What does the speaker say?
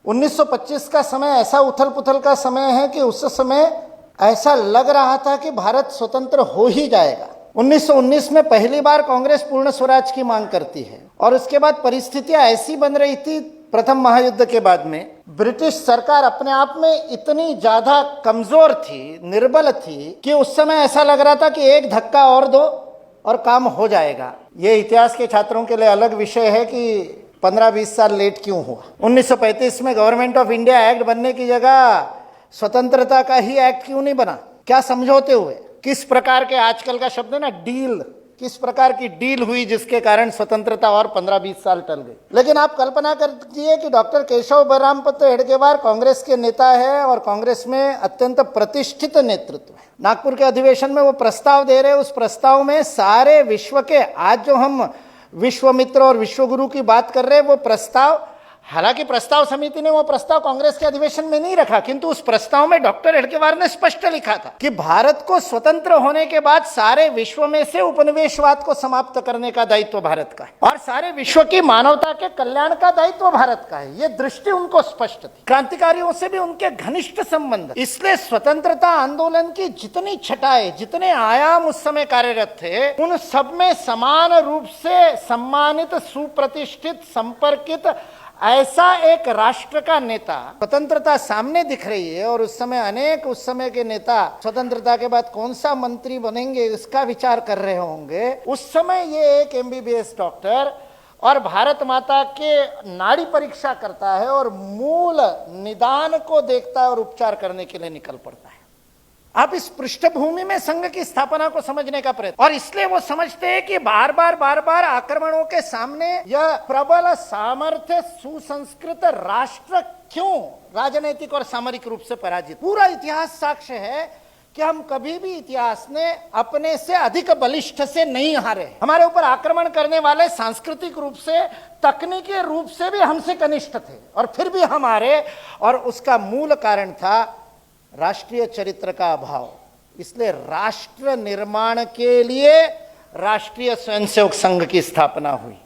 1925 का समय ऐसा उथल पुथल का समय है कि उस समय ऐसा लग रहा था कि भारत स्वतंत्र हो ही जाएगा। 1919 में पहली बार कांग्रेस पूर्ण स्वराज की मांग करती है और उसके बाद परिस्थितियां ऐसी बन रही थी प्रथम महायुद्ध के बाद में, ब्रिटिश सरकार अपने आप में इतनी ज्यादा कमजोर थी, निर्बल थी कि उस समय ऐसा लग रहा था कि एक धक्का और दो और काम हो जाएगा। ये इतिहास के छात्रों के लिए अलग विषय है कि 15-20 साल लेट क्यों हुआ। 1935 में गवर्नमेंट ऑफ इंडिया एक्ट बनने की जगह स्वतंत्रता का ही एक्ट क्यों नहीं बना? क्या समझौते हुए? किस प्रकार के, आजकल का शब्द है ना डील, किस प्रकार की डील हुई जिसके कारण स्वतंत्रता और 15-20 साल टल गई। लेकिन आप कल्पना करइए कि डॉक्टर केशव बलराम पंत हेडगेवार कांग्रेस के नेता है और कांग्रेस में अत्यंत प्रतिष्ठित नेतृत्व है। नागपुर के अधिवेशन में वो प्रस्ताव दे रहे, उस प्रस्ताव में सारे विश्व के, आज जो हम विश्वमित्र और विश्वगुरु की बात कर रहे हैं, वो प्रस्ताव, हालांकि प्रस्ताव समिति ने वो प्रस्ताव कांग्रेस के अधिवेशन में नहीं रखा, किंतु उस प्रस्ताव में डॉक्टर हेडगेवार ने स्पष्ट लिखा था कि भारत को स्वतंत्र होने के बाद सारे विश्व में से उपनिवेशवाद को समाप्त करने का दायित्व भारत का है और सारे विश्व की मानवता के कल्याण का दायित्व भारत का है। ये दृष्टि उनको स्पष्ट थी। क्रांतिकारियों से भी उनके घनिष्ठ संबंध, इसलिए स्वतंत्रता आंदोलन की जितनी छटाएं, जितने आयाम उस समय कार्यरत थे, उन सब में समान रूप से सम्मानित, सुप्रतिष्ठित, संपर्कित ऐसा एक राष्ट्र का नेता स्वतंत्रता सामने दिख रही है। और उस समय अनेक उस समय के नेता स्वतंत्रता के बाद कौन सा मंत्री बनेंगे इसका विचार कर रहे होंगे। उस समय ये एक MBBS डॉक्टर और भारत माता के नाड़ी परीक्षा करता है और मूल निदान को देखता है और उपचार करने के लिए निकल पड़ता है। आप इस पृष्ठभूमि में संघ की स्थापना को समझने का प्रयत्न, और इसलिए वो समझते हैं कि बार बार आक्रमणों के सामने यह प्रबल सामर्थ्य सुसंस्कृत राष्ट्र क्यों राजनीतिक और सामरिक रूप से पराजित। पूरा इतिहास साक्ष्य है कि हम कभी भी इतिहास ने अपने से अधिक बलिष्ठ से नहीं हारे। हमारे ऊपर आक्रमण करने वाले सांस्कृतिक रूप से, तकनीकी रूप से भी हमसे कनिष्ठ थे और फिर भी हम हारे, और उसका मूल कारण था राष्ट्रीय चरित्र का अभाव। इसलिए राष्ट्र निर्माण के लिए राष्ट्रीय स्वयंसेवक संघ की स्थापना हुई।